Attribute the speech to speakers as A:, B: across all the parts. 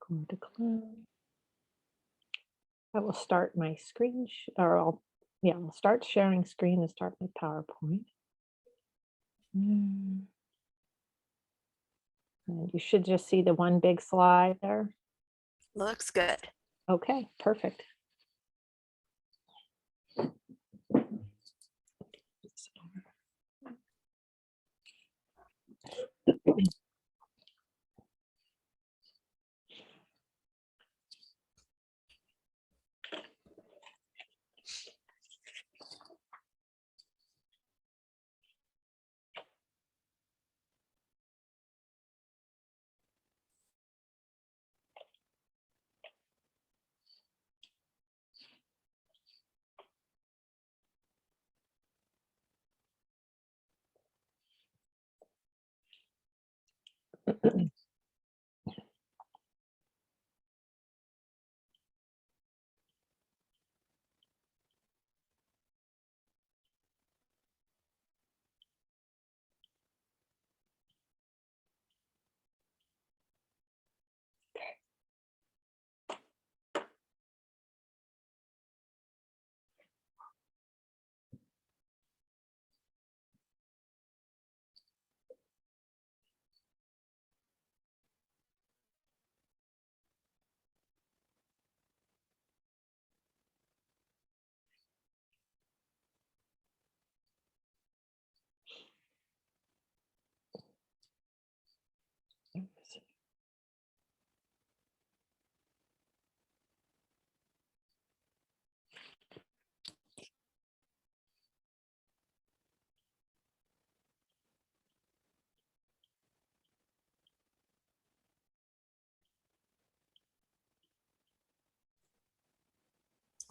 A: Going to close. I will start my screen, I'll start sharing screen and start my PowerPoint. And you should just see the one big slide there.
B: Looks good.
A: Okay, perfect.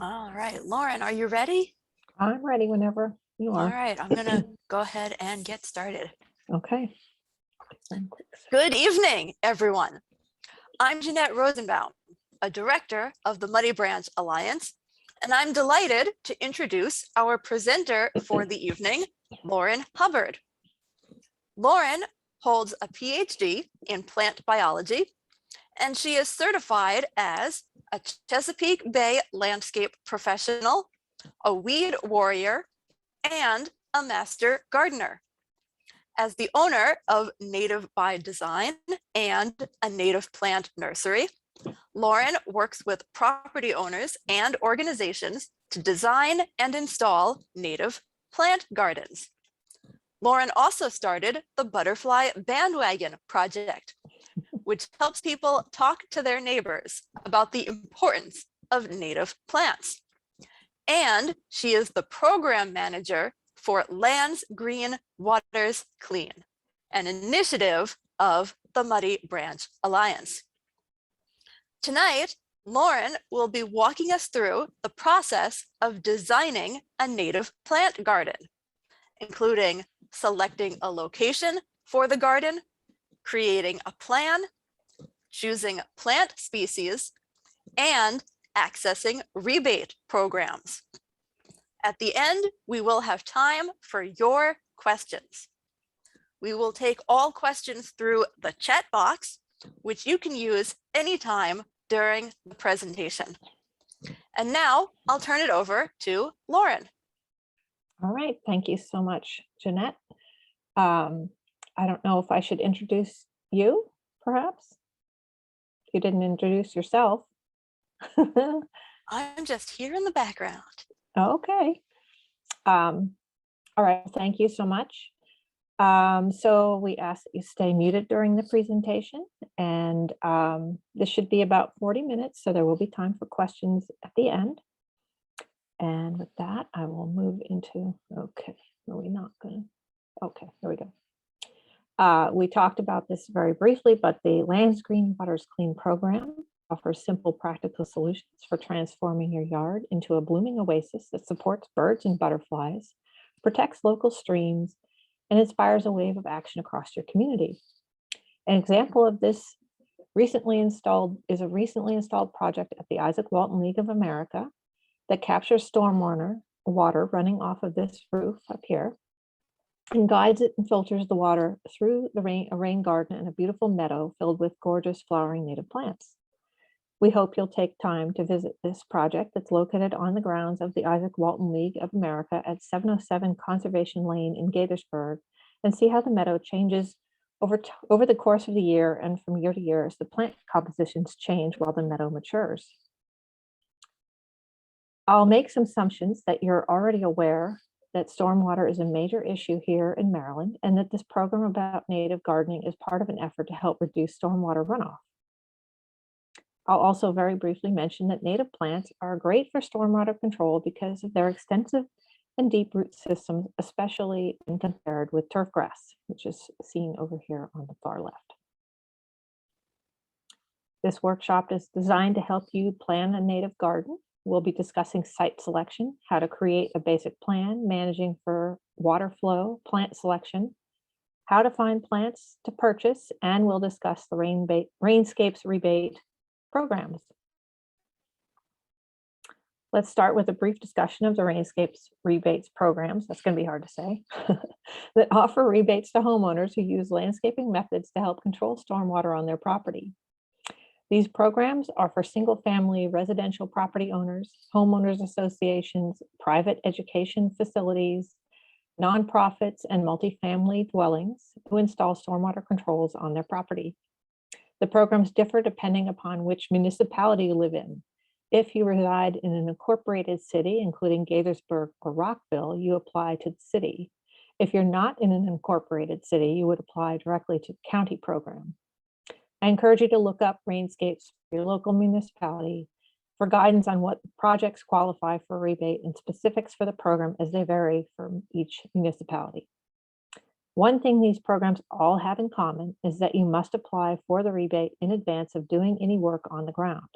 B: All right, Lauren, are you ready?
A: I'm ready whenever you are.
B: All right, I'm gonna go ahead and get started.
A: Okay.
B: Good evening, everyone. I'm Jeanette Rosenbaum, a director of the Muddy Branch Alliance, and I'm delighted to introduce our presenter for the evening, Lauren Hubbard. Lauren holds a PhD in plant biology, and she is certified as a Chesapeake Bay Landscape Professional, a weed warrior, and a master gardener. As the owner of Native by Design and a native plant nursery, Lauren works with property owners and organizations to design and install native plant gardens. Lauren also started the Butterfly Bandwagon Project, which helps people talk to their neighbors about the importance of native plants. And she is the program manager for Lands Green, Waters Clean, an initiative of the Muddy Branch Alliance. Tonight, Lauren will be walking us through the process of designing a native plant garden, including selecting a location for the garden, creating a plan, choosing plant species, and accessing rebate programs. At the end, we will have time for your questions. We will take all questions through the chat box, which you can use anytime during the presentation. And now I'll turn it over to Lauren.
A: All right, thank you so much, Jeanette. I don't know if I should introduce you, perhaps? You didn't introduce yourself.
B: I'm just here in the background.
A: Okay. All right, thank you so much. So we ask that you stay muted during the presentation, and this should be about 40 minutes, so there will be time for questions at the end. And with that, I will move into, okay, are we not gonna, okay, there we go. We talked about this very briefly, but the Lands Green, Waters Clean program offers simple, practical solutions for transforming your yard into a blooming oasis that supports birds and butterflies, protects local streams, and inspires a wave of action across your community. An example of this is a recently installed project at the Isaac Walton League of America that captures stormwater running off of this roof up here and guides it and filters the water through a rain garden and a beautiful meadow filled with gorgeous flowering native plants. We hope you'll take time to visit this project that's located on the grounds of the Isaac Walton League of America at 707 Conservation Lane in Gaithersburg, and see how the meadow changes over the course of the year and from year to year as the plant compositions change while the meadow matures. I'll make some assumptions that you're already aware that stormwater is a major issue here in Maryland, and that this program about native gardening is part of an effort to help reduce stormwater runoff. I'll also very briefly mention that native plants are great for stormwater control because of their extensive and deep root systems, especially when compared with turf grass, which is seen over here on the far left. This workshop is designed to help you plan a native garden. We'll be discussing site selection, how to create a basic plan, managing for water flow, plant selection, how to find plants to purchase, and we'll discuss the Rainscapes rebate programs. Let's start with a brief discussion of the Rainscapes rebates programs, that's going to be hard to say, that offer rebates to homeowners who use landscaping methods to help control stormwater on their property. These programs are for single-family residential property owners, homeowners associations, private education facilities, nonprofits, and multifamily dwellings who install stormwater controls on their property. The programs differ depending upon which municipality you live in. If you reside in an incorporated city, including Gaithersburg or Rockville, you apply to the city. If you're not in an incorporated city, you would apply directly to the county program. I encourage you to look up Rainscapes for your local municipality for guidance on what projects qualify for rebate and specifics for the program, as they vary from each municipality. One thing these programs all have in common is that you must apply for the rebate in advance of doing any work on the ground.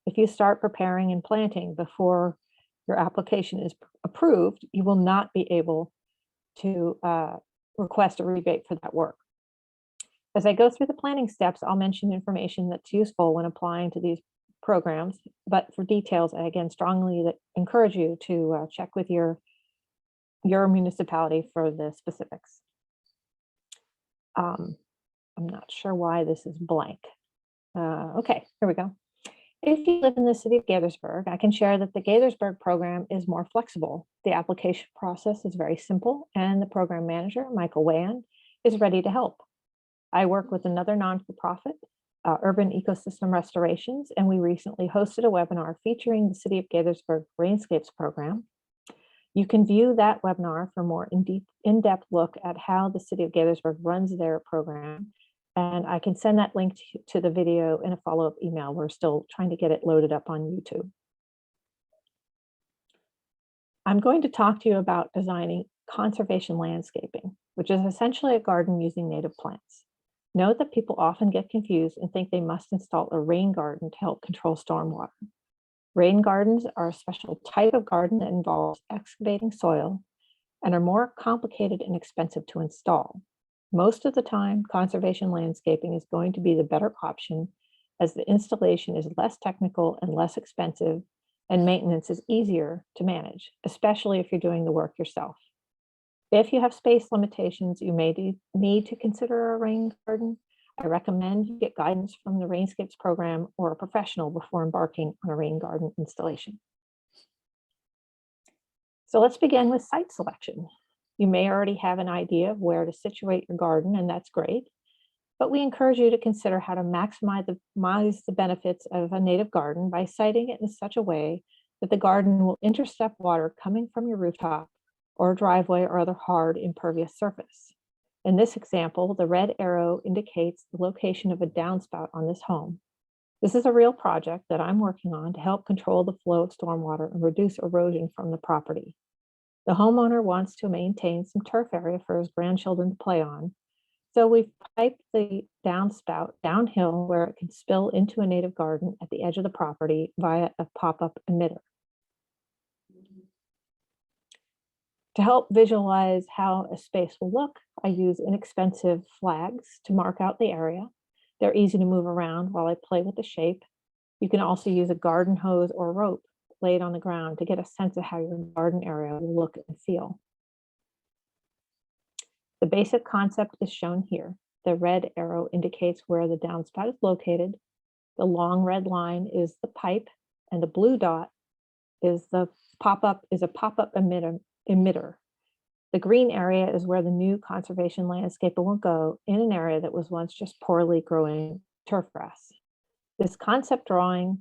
A: If you start preparing and planting before your application is approved, you will not be able to request a rebate for that work. As I go through the planning steps, I'll mention information that's useful when applying to these programs, but for details, I again strongly encourage you to check with your municipality for the specifics. I'm not sure why this is blank. Okay, here we go. If you live in the city of Gaithersburg, I can share that the Gaithersburg program is more flexible. The application process is very simple, and the program manager, Michael Wan, is ready to help. I work with another non-for-profit, Urban Ecosystem Restorations, and we recently hosted a webinar featuring the City of Gaithersburg Rainscapes program. You can view that webinar for more in-depth look at how the City of Gaithersburg runs their program, and I can send that link to the video in a follow-up email. We're still trying to get it loaded up on YouTube. I'm going to talk to you about designing conservation landscaping, which is essentially a garden using native plants. Note that people often get confused and think they must install a rain garden to help control stormwater. Rain gardens are a special type of garden that involves excavating soil and are more complicated and expensive to install. Most of the time, conservation landscaping is going to be the better option, as the installation is less technical and less expensive, and maintenance is easier to manage, especially if you're doing the work yourself. If you have space limitations, you may need to consider a rain garden. I recommend you get guidance from the Rainscapes program or a professional before embarking on a rain garden installation. So let's begin with site selection. You may already have an idea of where to situate your garden, and that's great, but we encourage you to consider how to maximize the benefits of a native garden by siting it in such a way that the garden will intercept water coming from your rooftop or driveway or other hard impervious surface. In this example, the red arrow indicates the location of a downspout on this home. This is a real project that I'm working on to help control the flow of stormwater and reduce erosion from the property. The homeowner wants to maintain some turf area for his grandchildren to play on, so we've piped the downspout downhill where it can spill into a native garden at the edge of the property via a pop-up emitter. To help visualize how a space will look, I use inexpensive flags to mark out the area. They're easy to move around while I play with the shape. You can also use a garden hose or rope laid on the ground to get a sense of how your garden area will look and feel. The basic concept is shown here. The red arrow indicates where the downspout is located. The long red line is the pipe, and the blue dot is a pop-up emitter. The green area is where the new conservation landscaper will go in an area that was once just poorly growing turf grass. This concept drawing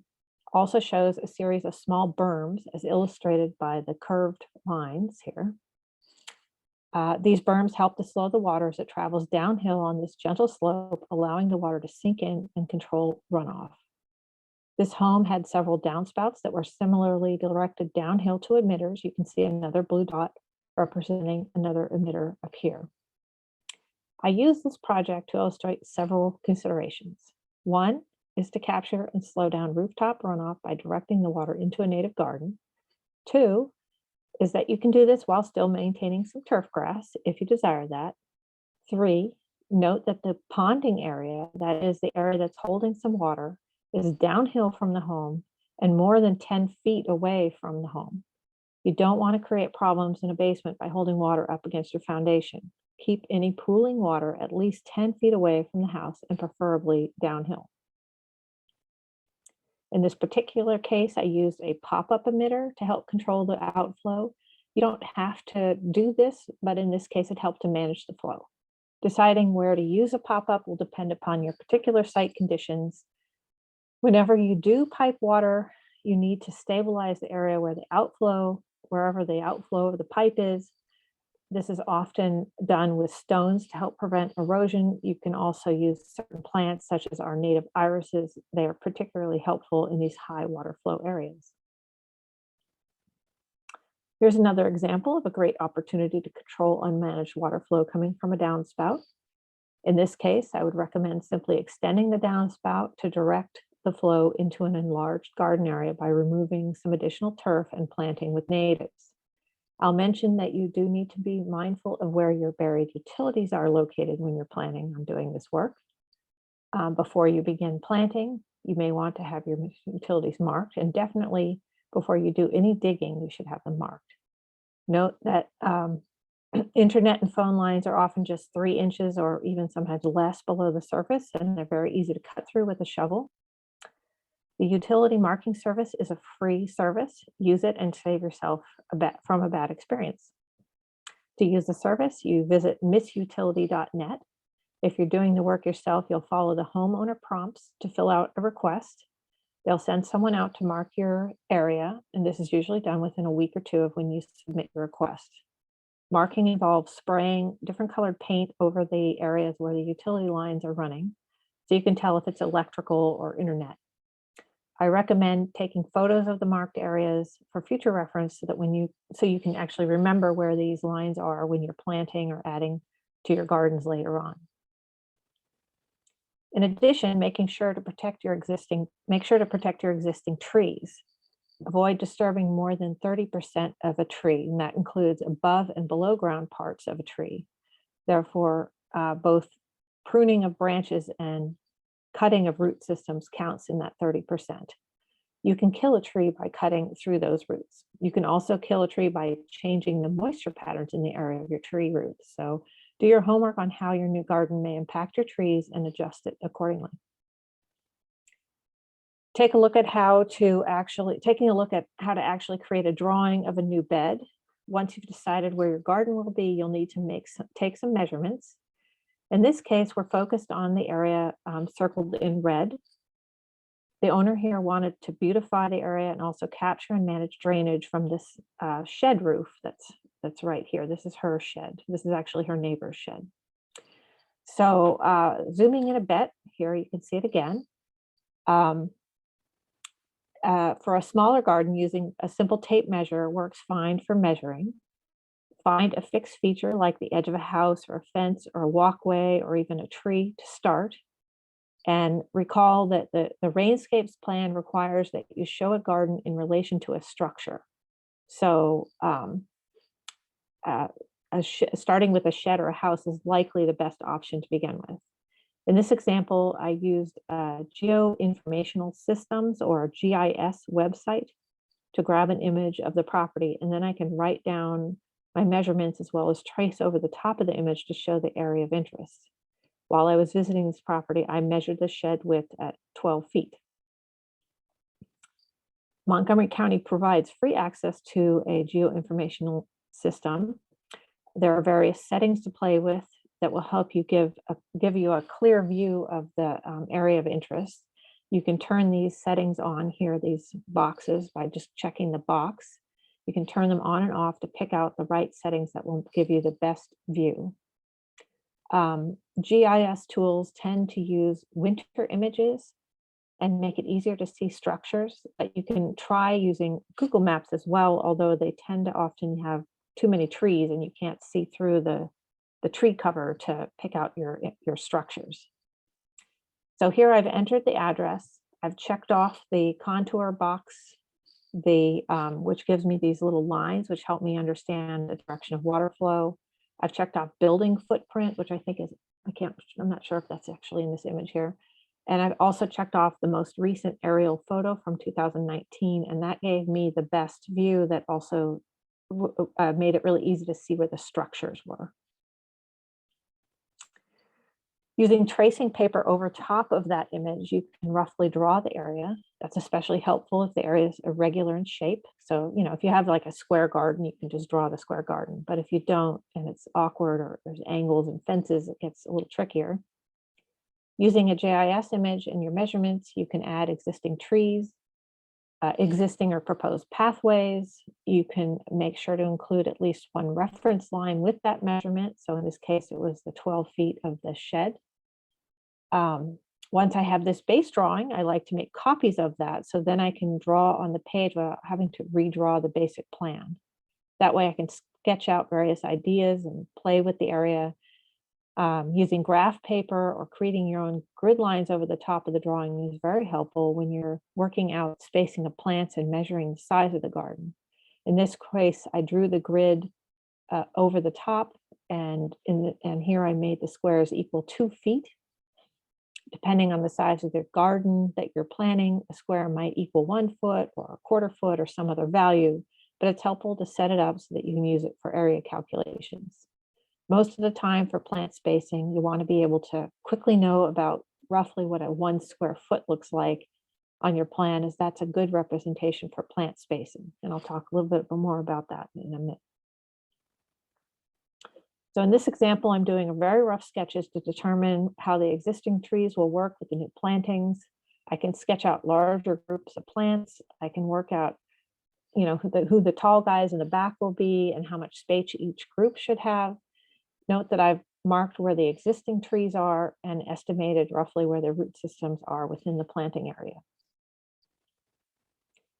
A: also shows a series of small berms as illustrated by the curved lines here. These berms help to slow the water as it travels downhill on this gentle slope, allowing the water to sink in and control runoff. This home had several downspouts that were similarly directed downhill to emitters. You can see another blue dot representing another emitter up here. I use this project to illustrate several considerations. One is to capture and slow down rooftop runoff by directing the water into a native garden. Two is that you can do this while still maintaining some turf grass if you desire that. Three, note that the ponding area, that is the area that's holding some water, is downhill from the home and more than 10 feet away from the home. You don't want to create problems in a basement by holding water up against your foundation. Keep any pooling water at least 10 feet away from the house and preferably downhill. In this particular case, I used a pop-up emitter to help control the outflow. You don't have to do this, but in this case, it helped to manage the flow. Deciding where to use a pop-up will depend upon your particular site conditions. Whenever you do pipe water, you need to stabilize the area where the outflow, wherever the outflow of the pipe is. This is often done with stones to help prevent erosion. You can also use certain plants such as our native irises. They are particularly helpful in these high water flow areas. Here's another example of a great opportunity to control unmanaged water flow coming from a downspout. In this case, I would recommend simply extending the downspout to direct the flow into an enlarged garden area by removing some additional turf and planting with natives. I'll mention that you do need to be mindful of where your buried utilities are located when you're planning on doing this work. Before you begin planting, you may want to have your utilities marked, and definitely before you do any digging, you should have them marked. Note that internet and phone lines are often just 3 inches or even sometimes less below the surface, and they're very easy to cut through with a shovel. The utility marking service is a free service. Use it and save yourself from a bad experience. To use the service, you visit missutility.net. If you're doing the work yourself, you'll follow the homeowner prompts to fill out a request. They'll send someone out to mark your area, and this is usually done within a week or two of when you submit your request. Marking involves spraying different colored paint over the areas where the utility lines are running, so you can tell if it's electrical or internet. I recommend taking photos of the marked areas for future reference so that so you can actually remember where these lines are when you're planting or adding to your gardens later on. In addition, make sure to protect your existing trees. Avoid disturbing more than 30% of a tree, and that includes above and below ground parts of a tree. Therefore, both pruning of branches and cutting of root systems counts in that 30%. You can kill a tree by cutting through those roots. You can also kill a tree by changing the moisture patterns in the area of your tree roots. So do your homework on how your new garden may impact your trees and adjust it accordingly. Taking a look at how to actually create a drawing of a new bed. Once you've decided where your garden will be, you'll need to take some measurements. In this case, we're focused on the area circled in red. The owner here wanted to beautify the area and also capture and manage drainage from this shed roof that's right here. This is her shed. This is actually her neighbor's shed. So zooming in a bit, here you can see it again. For a smaller garden, using a simple tape measure works fine for measuring. Find a fixed feature like the edge of a house or a fence or a walkway or even a tree to start. And recall that the Rainscapes plan requires that you show a garden in relation to a structure. So starting with a shed or a house is likely the best option to begin with. In this example, I used Geoinformational Systems or GIS website to grab an image of the property, and then I can write down my measurements as well as trace over the top of the image to show the area of interest. While I was visiting this property, I measured the shed width at 12 feet. Montgomery County provides free access to a geoinformational system. There are various settings to play with that will help you give you a clear view of the area of interest. You can turn these settings on here, these boxes, by just checking the box. You can turn them on and off to pick out the right settings that will give you the best view. GIS tools tend to use winter images and make it easier to see structures, but you can try using Google Maps as well, although they tend to often have too many trees and you can't see through the tree cover to pick out your structures. So here I've entered the address. I've checked off the contour box, which gives me these little lines, which help me understand the direction of water flow. I've checked off building footprint, which I think is, I'm not sure if that's actually in this image here. And I've also checked off the most recent aerial photo from 2019, and that gave me the best view that also made it really easy to see where the structures were. Using tracing paper over top of that image, you can roughly draw the area. That's especially helpful if the area is irregular in shape. So, if you have like a square garden, you can just draw the square garden. But if you don't, and it's awkward or there's angles and fences, it gets a little trickier. Using a GIS image and your measurements, you can add existing trees, existing or proposed pathways. You can make sure to include at least one reference line with that measurement. So in this case, it was the 12 feet of the shed. Once I have this base drawing, I like to make copies of that. So then I can draw on the page without having to redraw the basic plan. That way I can sketch out various ideas and play with the area. Using graph paper or creating your own grid lines over the top of the drawing is very helpful when you're working out spacing of plants and measuring the size of the garden. In this case, I drew the grid over the top, and here I made the squares equal 2 feet. Depending on the size of the garden that you're planting, a square might equal 1 foot or a 1/4 foot or some other value, but it's helpful to set it up so that you can use it for area calculations. Most of the time for plant spacing, you want to be able to quickly know about roughly what a 1 square foot looks like on your plan, as that's a good representation for plant spacing. And I'll talk a little bit more about that in a minute. So in this example, I'm doing a very rough sketches to determine how the existing trees will work with the new plantings. I can sketch out larger groups of plants. I can work out, who the tall guys in the back will be and how much space each group should have. Note that I've marked where the existing trees are and estimated roughly where their root systems are within the planting area.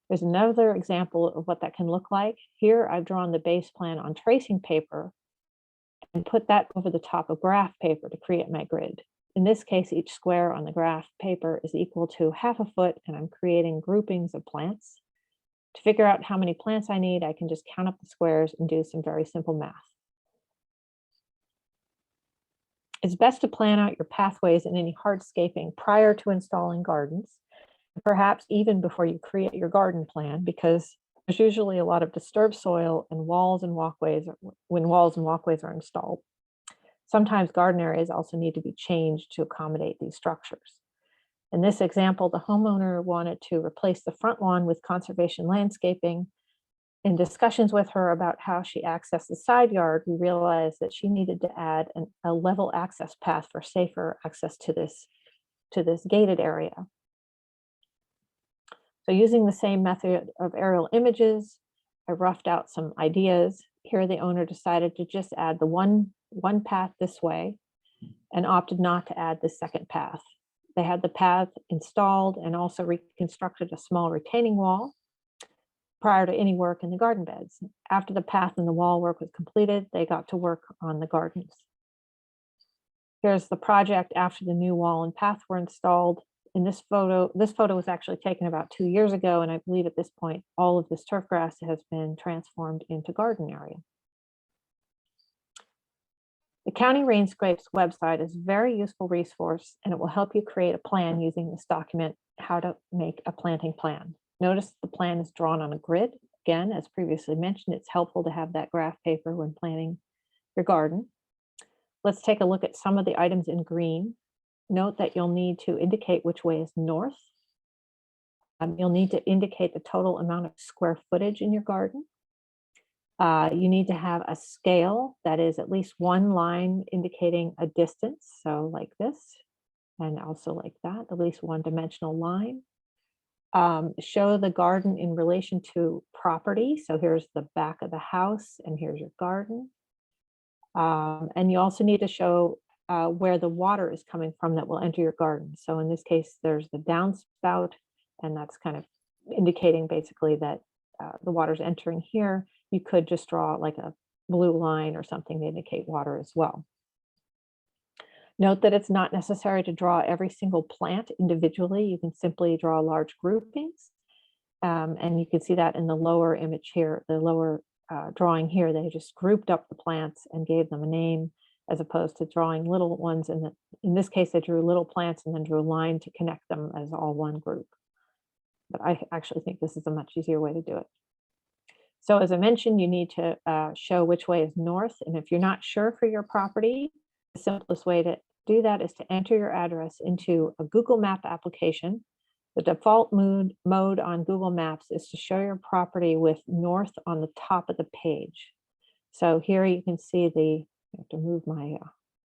A: There's another example of what that can look like. Here I've drawn the base plan on tracing paper and put that over the top of graph paper to create my grid. In this case, each square on the graph paper is equal to 1/2 foot, and I'm creating groupings of plants. To figure out how many plants I need, I can just count up the squares and do some very simple math. It's best to plan out your pathways and any hardscaping prior to installing gardens, perhaps even before you create your garden plan, because there's usually a lot of disturbed soil and walls and walkways when walls and walkways are installed. Sometimes garden areas also need to be changed to accommodate these structures. In this example, the homeowner wanted to replace the front lawn with conservation landscaping. In discussions with her about how she accessed the side yard, we realized that she needed to add a level access path for safer access to this gated area. So using the same method of aerial images, I roughed out some ideas. Here the owner decided to just add the one path this way and opted not to add the second path. They had the path installed and also reconstructed a small retaining wall prior to any work in the garden beds. After the path and the wall work was completed, they got to work on the gardens. Here's the project after the new wall and path were installed. In this photo was actually taken about 2 years ago, and I believe at this point, all of this turf grass has been transformed into garden area. The County Rainscapes website is a very useful resource, and it will help you create a plan using this document, How to Make a Planting Plan. Notice the plan is drawn on a grid. Again, as previously mentioned, it's helpful to have that graph paper when planning your garden. Let's take a look at some of the items in green. Note that you'll need to indicate which way is north. You'll need to indicate the total amount of square footage in your garden. You need to have a scale that is at least one line indicating a distance. So like this, and also like that, at least one dimensional line. Show the garden in relation to property. So here's the back of the house and here's your garden. And you also need to show where the water is coming from that will enter your garden. So in this case, there's the downspout, and that's kind of indicating basically that the water's entering here. You could just draw like a blue line or something to indicate water as well. Note that it's not necessary to draw every single plant individually. You can simply draw large groupings. And you can see that in the lower image here, the lower drawing here, they just grouped up the plants and gave them a name, as opposed to drawing little ones. And in this case, I drew little plants and then drew a line to connect them as all one group. But I actually think this is a much easier way to do it. So as I mentioned, you need to show which way is north. And if you're not sure for your property, the simplest way to do that is to enter your address into a Google Map application. The default mode on Google Maps is to show your property with north on the top of the page. So here you can see I have to move my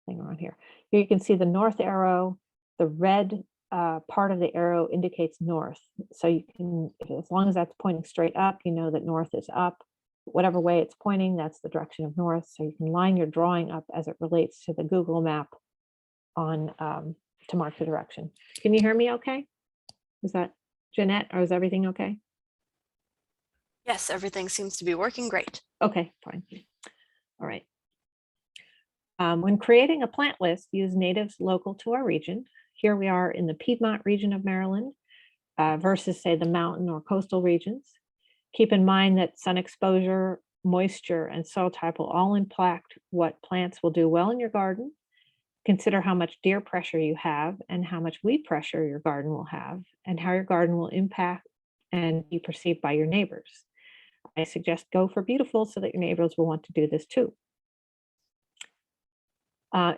A: thing around here. Here you can see the north arrow. The red part of the arrow indicates north. So you can, as long as that's pointing straight up, you know that north is up. Whatever way it's pointing, that's the direction of north. So you can line your drawing up as it relates to the Google map on to mark the direction. Can you hear me okay? Is that Jeanette, or is everything okay?
B: Yes, everything seems to be working great.
A: Okay, fine. All right. When creating a plant list, use natives local to our region. Here we are in the Piedmont region of Maryland versus, say, the mountain or coastal regions. Keep in mind that sun exposure, moisture, and soil type will all impact what plants will do well in your garden. Consider how much deer pressure you have and how much weed pressure your garden will have, and how your garden will impact and be perceived by your neighbors. I suggest go for beautiful so that your neighbors will want to do this too.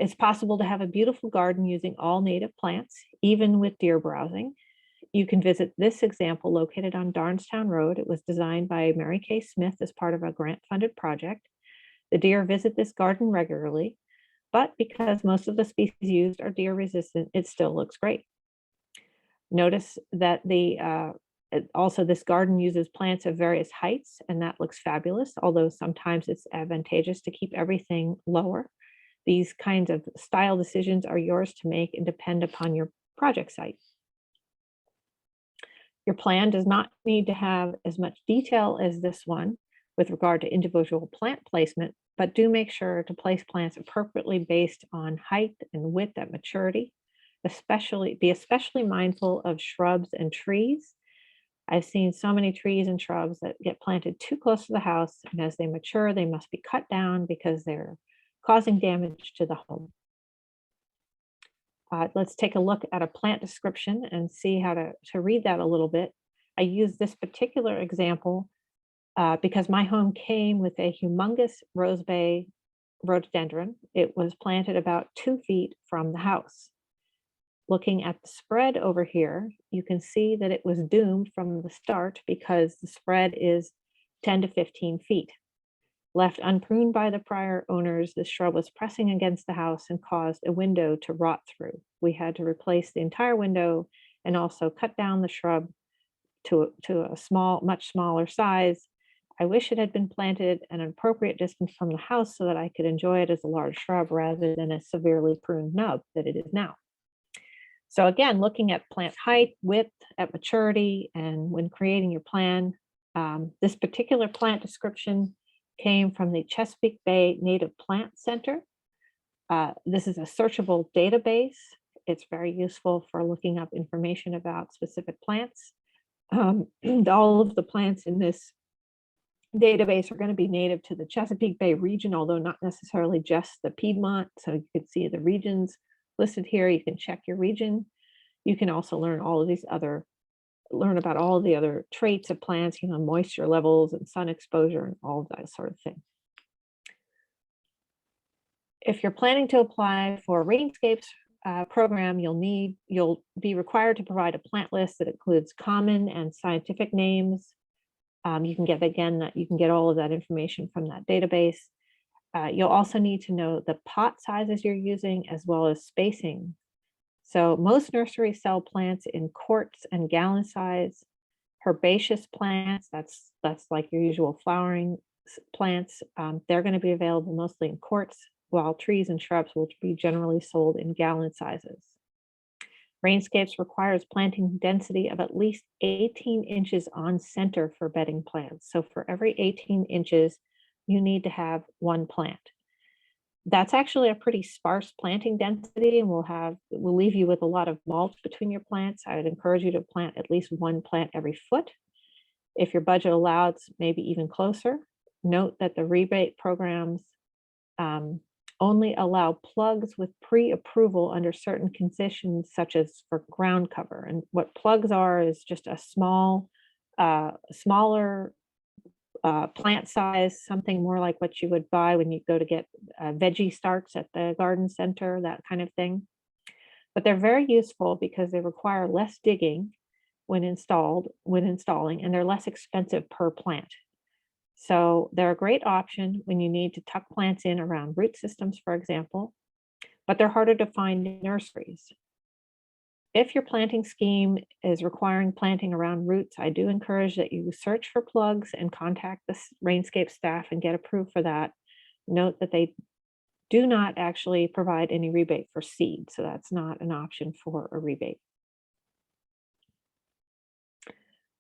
A: It's possible to have a beautiful garden using all native plants, even with deer browsing. You can visit this example located on Darnestown Road. It was designed by Mary Kay Smith as part of a grant-funded project. The deer visit this garden regularly, but because most of the species used are deer resistant, it still looks great. Notice that also this garden uses plants of various heights, and that looks fabulous, although sometimes it's advantageous to keep everything lower. These kinds of style decisions are yours to make and depend upon your project site. Your plan does not need to have as much detail as this one with regard to individual plant placement, but do make sure to place plants appropriately based on height and width at maturity. Be especially mindful of shrubs and trees. I've seen so many trees and shrubs that get planted too close to the house, and as they mature, they must be cut down because they're causing damage to the home. Let's take a look at a plant description and see how to read that a little bit. I use this particular example because my home came with a humongous rosebay rhododendron. It was planted about 2 feet from the house. Looking at the spread over here, you can see that it was doomed from the start because the spread is 10 to 15 feet. Left unpruned by the prior owners, the shrub was pressing against the house and caused a window to rot through. We had to replace the entire window and also cut down the shrub to a much smaller size. I wish it had been planted an appropriate distance from the house so that I could enjoy it as a large shrub rather than a severely pruned nub that it is now. So again, looking at plant height, width at maturity, and when creating your plan, this particular plant description came from the Chesapeake Bay Native Plant Center. This is a searchable database. It's very useful for looking up information about specific plants. All of the plants in this database are going to be native to the Chesapeake Bay region, although not necessarily just the Piedmont. So you can see the regions listed here. You can check your region. You can also learn about all the other traits of plants, moisture levels and sun exposure and all of that sort of thing. If you're planning to apply for rainscapes program, you'll be required to provide a plant list that includes common and scientific names. You can get all of that information from that database. You'll also need to know the pot sizes you're using as well as spacing. So most nurseries sell plants in quarts and gallon size. Herbaceous plants, that's like your usual flowering plants, they're going to be available mostly in quarts, while trees and shrubs will be generally sold in gallon sizes. Rainscapes requires planting density of at least 18 inches on center for bedding plants. So for every 18 inches, you need to have one plant. That's actually a pretty sparse planting density, and will leave you with a lot of mulch between your plants. I would encourage you to plant at least one plant every foot. If your budget allows, maybe even closer. Note that the rebate programs only allow plugs with pre-approval under certain conditions, such as for ground cover. And what plugs are is just a smaller plant size, something more like what you would buy when you go to get veggie starts at the garden center, that kind of thing. But they're very useful because they require less digging when installing, and they're less expensive per plant. So they're a great option when you need to tuck plants in around root systems, for example, but they're harder to find in nurseries. If your planting scheme is requiring planting around roots, I do encourage that you search for plugs and contact the Rainscape staff and get approved for that. Note that they do not actually provide any rebate for seed, so that's not an option for a rebate.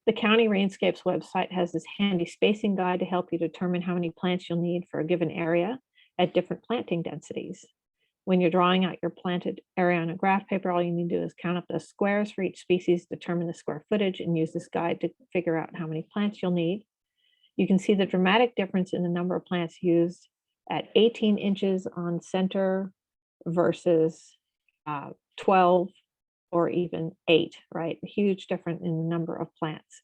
A: The County Rainscapes website has this handy spacing guide to help you determine how many plants you'll need for a given area at different planting densities. When you're drawing out your planted area on a graph paper, all you need to do is count up the squares for each species, determine the square footage, and use this guide to figure out how many plants you'll need. You can see the dramatic difference in the number of plants used at 18 inches on center versus 12 or even 8, right? A huge difference in the number of plants.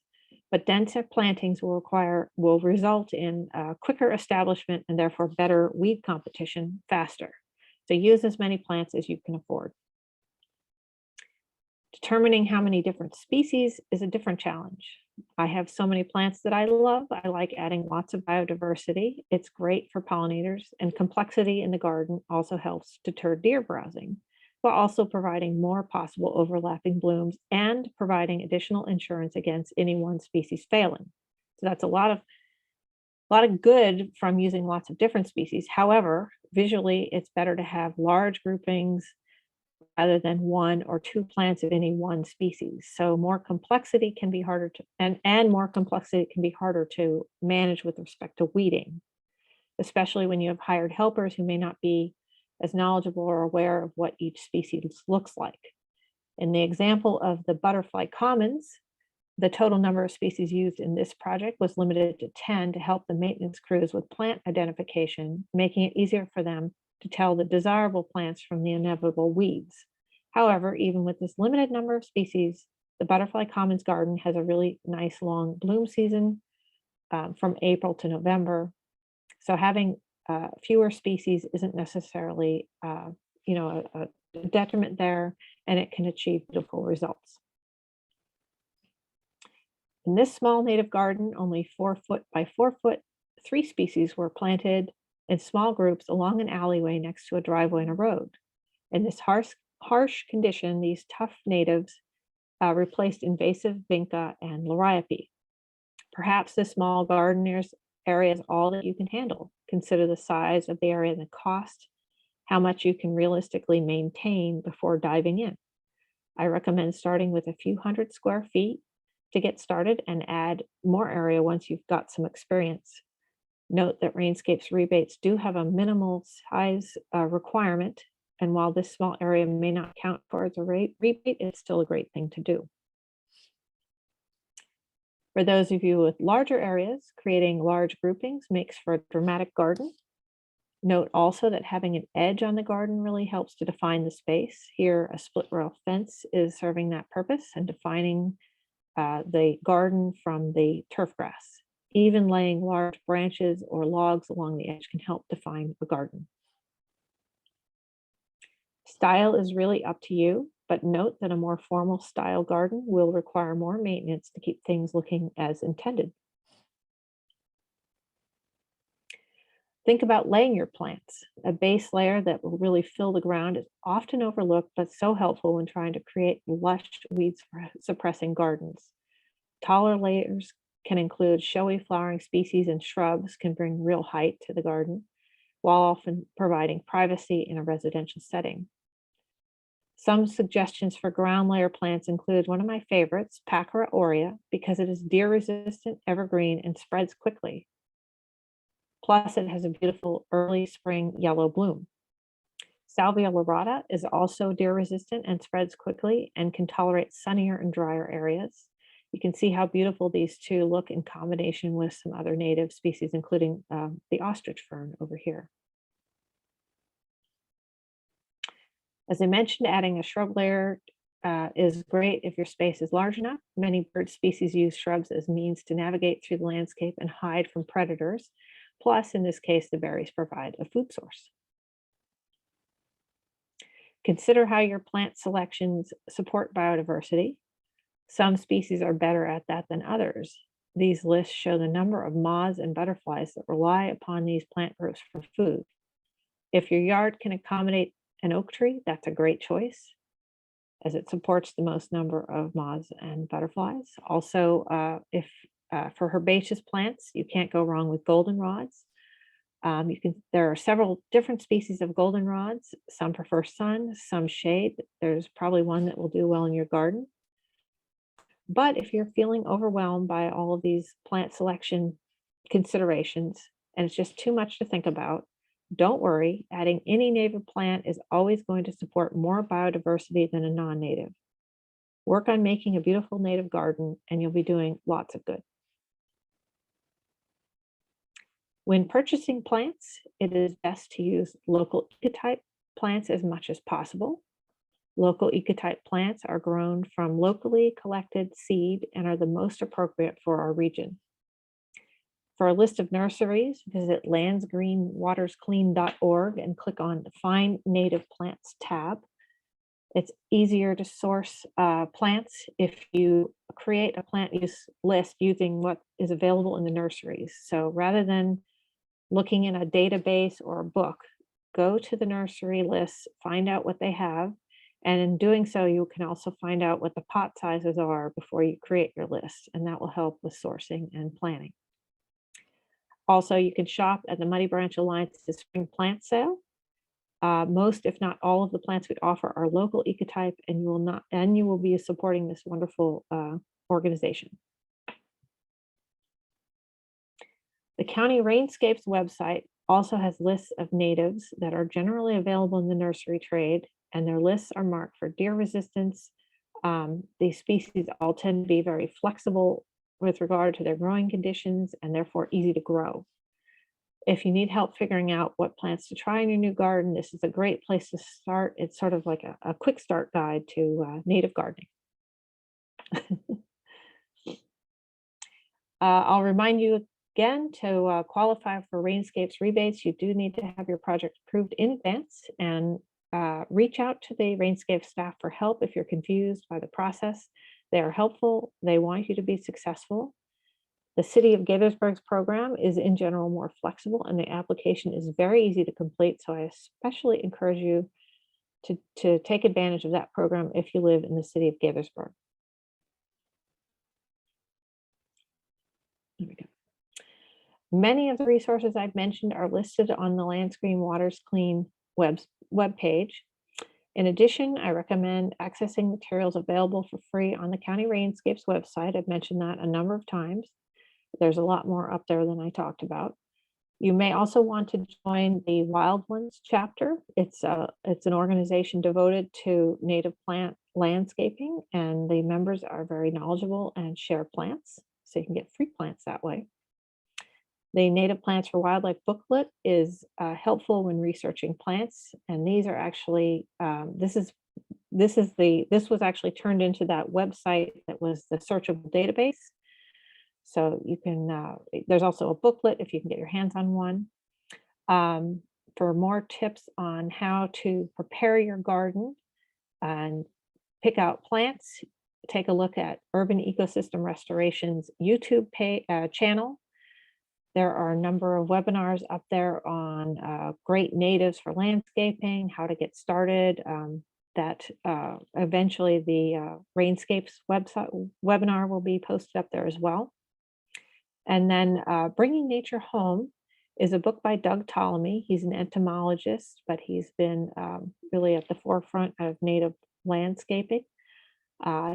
A: But denser plantings will result in quicker establishment and therefore better weed competition faster. So use as many plants as you can afford. Determining how many different species is a different challenge. I have so many plants that I love. I like adding lots of biodiversity. It's great for pollinators, and complexity in the garden also helps deter deer browsing, while also providing more possible overlapping blooms and providing additional insurance against any one species failing. So that's a lot of good from using lots of different species. However, visually, it's better to have large groupings rather than one or two plants of any one species. So more complexity can be harder to, and more complexity can be harder to manage with respect to weeding, especially when you have hired helpers who may not be as knowledgeable or aware of what each species looks like. In the example of the butterfly commons, the total number of species used in this project was limited to 10 to help the maintenance crews with plant identification, making it easier for them to tell the desirable plants from the inevitable weeds. However, even with this limited number of species, the butterfly commons garden has a really nice long bloom season from April to November. So having fewer species isn't necessarily a detriment there, and it can achieve beautiful results. In this small native garden, only 4 foot by 4 foot, 3 species were planted in small groups along an alleyway next to a driveway and a road. In this harsh condition, these tough natives replaced invasive vinca and liriope. Perhaps this small garden area is all that you can handle. Consider the size of the area and the cost, how much you can realistically maintain before diving in. I recommend starting with a few hundred square feet to get started and add more area once you've got some experience. Note that Rainscape's rebates do have a minimal size requirement, and while this small area may not count towards a rebate, it's still a great thing to do. For those of you with larger areas, creating large groupings makes for a dramatic garden. Note also that having an edge on the garden really helps to define the space. Here, a split rail fence is serving that purpose and defining the garden from the turf grass. Even laying large branches or logs along the edge can help define a garden. Style is really up to you, but note that a more formal style garden will require more maintenance to keep things looking as intended. Think about laying your plants. A base layer that will really fill the ground is often overlooked, but so helpful when trying to create lush weed suppressing gardens. Taller layers can include showy flowering species, and shrubs can bring real height to the garden, while often providing privacy in a residential setting. Some suggestions for ground layer plants include one of my favorites, Pachyra aurea, because it is deer resistant, evergreen, and spreads quickly. Plus, it has a beautiful early spring yellow bloom. Salvia lyrata is also deer resistant and spreads quickly and can tolerate sunnier and drier areas. You can see how beautiful these two look in combination with some other native species, including the ostrich fern over here. As I mentioned, adding a shrub layer is great if your space is large enough. Many bird species use shrubs as means to navigate through the landscape and hide from predators. Plus, in this case, the berries provide a food source. Consider how your plant selections support biodiversity. Some species are better at that than others. These lists show the number of moths and butterflies that rely upon these plant groups for food. If your yard can accommodate an oak tree, that's a great choice, as it supports the most number of moths and butterflies. Also, for herbaceous plants, you can't go wrong with goldenrods. There are several different species of goldenrods. Some prefer sun, some shade. There's probably one that will do well in your garden. But if you're feeling overwhelmed by all of these plant selection considerations and it's just too much to think about, don't worry. Adding any native plant is always going to support more biodiversity than a non-native. Work on making a beautiful native garden and you'll be doing lots of good. When purchasing plants, it is best to use local ecotype plants as much as possible. Local ecotype plants are grown from locally collected seed and are the most appropriate for our region. For a list of nurseries, visit landsgreenwatersclean.org and click on the Find Native Plants tab. It's easier to source plants if you create a plant use list using what is available in the nurseries. So rather than looking in a database or a book, go to the nursery lists, find out what they have, and in doing so, you can also find out what the pot sizes are before you create your list, and that will help with sourcing and planning. Also, you can shop at the Muddy Branch Alliance's spring plant sale. Most, if not all, of the plants we offer are local ecotype, and you will be supporting this wonderful organization. The County Rainscapes website also has lists of natives that are generally available in the nursery trade, and their lists are marked for deer resistance. These species all tend to be very flexible with regard to their growing conditions and therefore easy to grow. If you need help figuring out what plants to try in your new garden, this is a great place to start. It's sort of like a quick start guide to native gardening. I'll remind you again to qualify for Rainscapes rebates. You do need to have your project approved in advance, and reach out to the Rainscape staff for help if you're confused by the process. They are helpful. They want you to be successful. The City of Gaithersburg's program is in general more flexible, and the application is very easy to complete. So I especially encourage you to take advantage of that program if you live in the City of Gaithersburg. There we go. Many of the resources I've mentioned are listed on the Landsgreen Waters Clean webpage. In addition, I recommend accessing materials available for free on the County Rainscapes website. I've mentioned that a number of times. There's a lot more up there than I talked about. You may also want to join the Wild Ones chapter. It's an organization devoted to native plant landscaping, and the members are very knowledgeable and share plants, so you can get free plants that way. The Native Plants for Wildlife booklet is helpful when researching plants, and these are actually this was actually turned into that website that was the searchable database. So you can there's also a booklet if you can get your hands on one. for more tips on how to prepare your garden and pick out plants, take a look at Urban Ecosystem Restoration's YouTube channel. There are a number of webinars up there on great natives for landscaping, how to get started. That eventually the Rainscapes website webinar will be posted up there as well. And then Bringing Nature Home is a book by Doug Ptolemy. He's an entomologist, but he's been really at the forefront of native landscaping.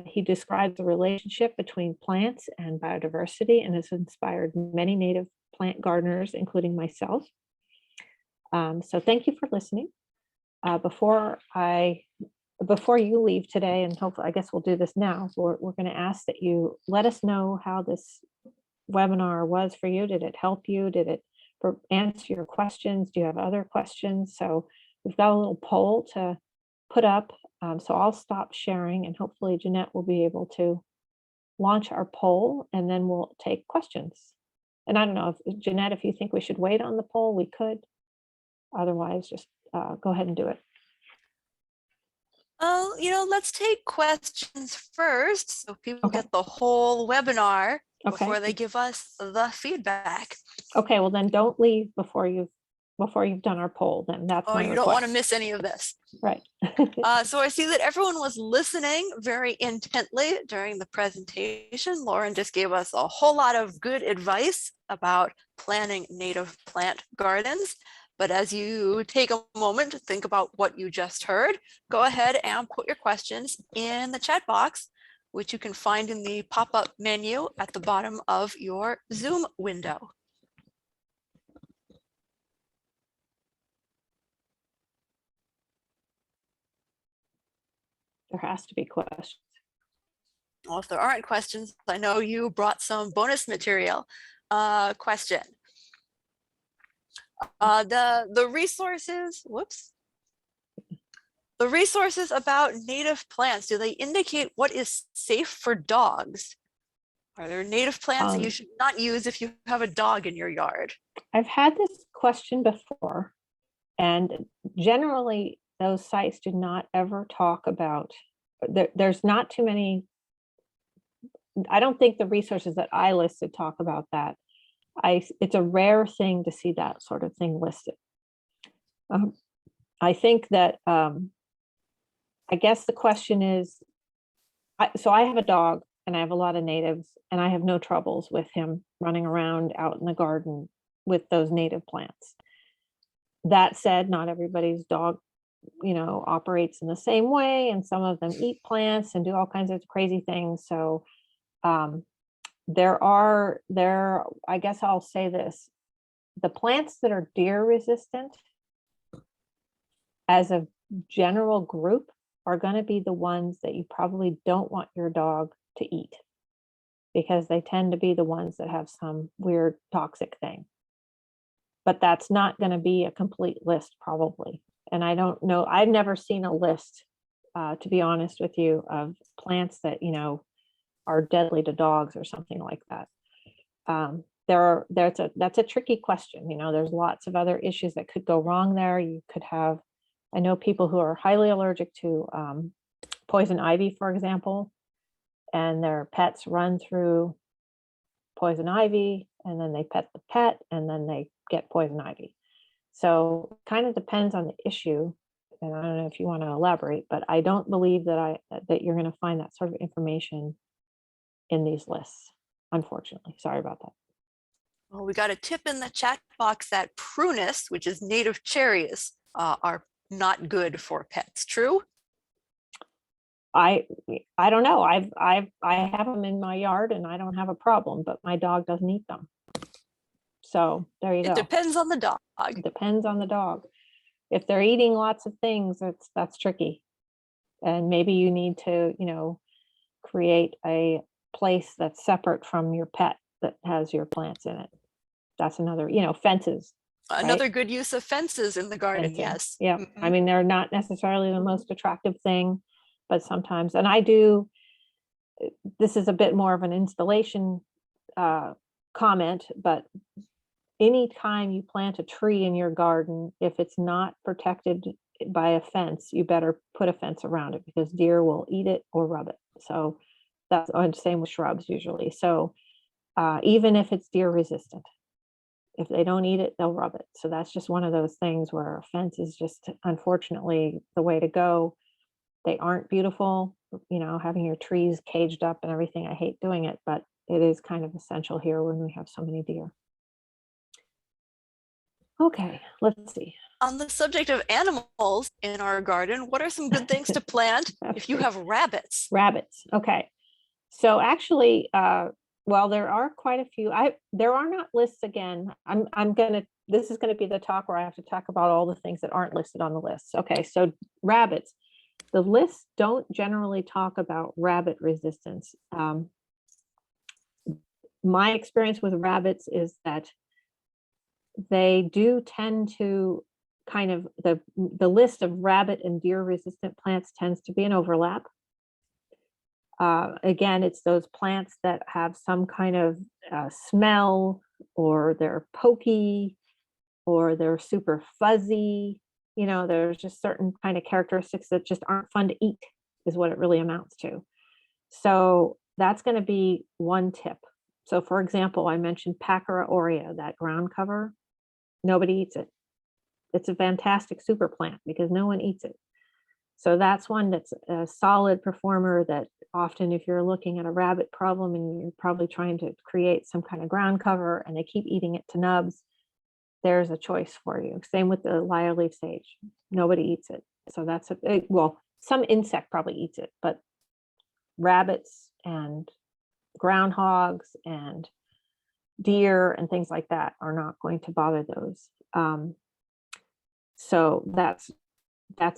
A: He describes the relationship between plants and biodiversity and has inspired many native plant gardeners, including myself. So thank you for listening. Before you leave today, and hopefully, I guess we'll do this now, we're going to ask that you let us know how this webinar was for you. Did it help you? Did it answer your questions? Do you have other questions? So we've got a little poll to put up. So I'll stop sharing, and hopefully Jeanette will be able to launch our poll, and then we'll take questions. And I don't know if Jeanette, if you think we should wait on the poll, we could. Otherwise, just go ahead and do it.
B: Oh, let's take questions first so people
A: Okay.
B: get the whole webinar
A: Okay.
B: before they give us the feedback.
A: Okay, well then don't leave before you've done our poll. Then that's
B: Oh,
A: my
B: you
A: request.
B: don't want to miss any of this.
A: Right.
B: So I see that everyone was listening very intently during the presentation. Lauren just gave us a whole lot of good advice about planning native plant gardens. But as you take a moment to think about what you just heard, go ahead and put your questions in the chat box, which you can find in the pop-up menu at the bottom of your Zoom window.
A: There has to be questions.
B: Well, if there aren't questions, I know you brought some bonus material. Question. The resources, whoops. The resources about native plants, do they indicate what is safe for dogs? Are there native plants that you should not use if you have a dog in your yard?
A: I've had this question before, and generally those sites do not ever talk about, there's not too many, I don't think the resources that I listed talk about that. It's a rare thing to see that sort of thing listed. I think that, I guess the question is, so I have a dog and I have a lot of natives, and I have no troubles with him running around out in the garden with those native plants. That said, not everybody's dog, operates in the same way, and some of them eat plants and do all kinds of crazy things. So I guess I'll say this, the plants that are deer resistant as a general group are going to be the ones that you probably don't want your dog to eat, because they tend to be the ones that have some weird toxic thing. But that's not going to be a complete list probably. And I don't know, I've never seen a list, to be honest with you, of plants that, are deadly to dogs or something like that. That's a tricky question. There's lots of other issues that could go wrong there. You could have, I know people who are highly allergic to poison ivy, for example, and their pets run through poison ivy, and then they pet the pet, and then they get poison ivy. So kind of depends on the issue. And I don't know if you want to elaborate, but I don't believe that you're going to find that sort of information in these lists, unfortunately. Sorry about that.
B: Well, we got a tip in the chat box that prunus, which is native cherries, are not good for pets. True?
A: I don't know. I have them in my yard and I don't have a problem, but my dog doesn't eat them. So there you go.
B: It depends on the dog.
A: It depends on the dog. If they're eating lots of things, that's tricky. And maybe you need to, create a place that's separate from your pet that has your plants in it. That's another, fences.
B: Another
A: right?
B: good use of fences in the garden,
A: Fencing.
B: yes.
A: Yeah,
B: Mm-hmm.
A: I mean, they're not necessarily the most attractive thing, but sometimes, and this is a bit more of an installation comment, but anytime you plant a tree in your garden, if it's not protected by a fence, you better put a fence around it because deer will eat it or rub it. So that's the same with shrubs usually. So even if it's deer resistant, if they don't eat it, they'll rub it. So that's just one of those things where a fence is just unfortunately the way to go. They aren't beautiful, you know, having your trees caged up and everything. I hate doing it, but it is kind of essential here when we have so many deer. Okay, let's see.
B: On the subject of animals in our garden, what are some good things to plant if you have rabbits?
A: Rabbits. Okay. So actually, well, there are quite a few. There are not lists again. This is gonna be the talk where I have to talk about all the things that aren't listed on the list. Okay, so rabbits. The lists don't generally talk about rabbit resistance. My experience with rabbits is that they do tend to kind of, the list of rabbit and deer resistant plants tends to be an overlap. Again, it's those plants that have some kind of smell, or they're pokey, or they're super fuzzy. You know, there's just certain kind of characteristics that just aren't fun to eat, is what it really amounts to. So that's going to be one tip. So for example, I mentioned Pachyra aurea, that ground cover. Nobody eats it. It's a fantastic super plant because no one eats it. So that's one that's a solid performer that often if you're looking at a rabbit problem and you're probably trying to create some kind of ground cover and they keep eating it to nubs, there's a choice for you. Same with the lyre leaf sage. Nobody eats it. So that's well, some insect probably eats it, but rabbits and groundhogs and deer and things like that are not going to bother those. So that's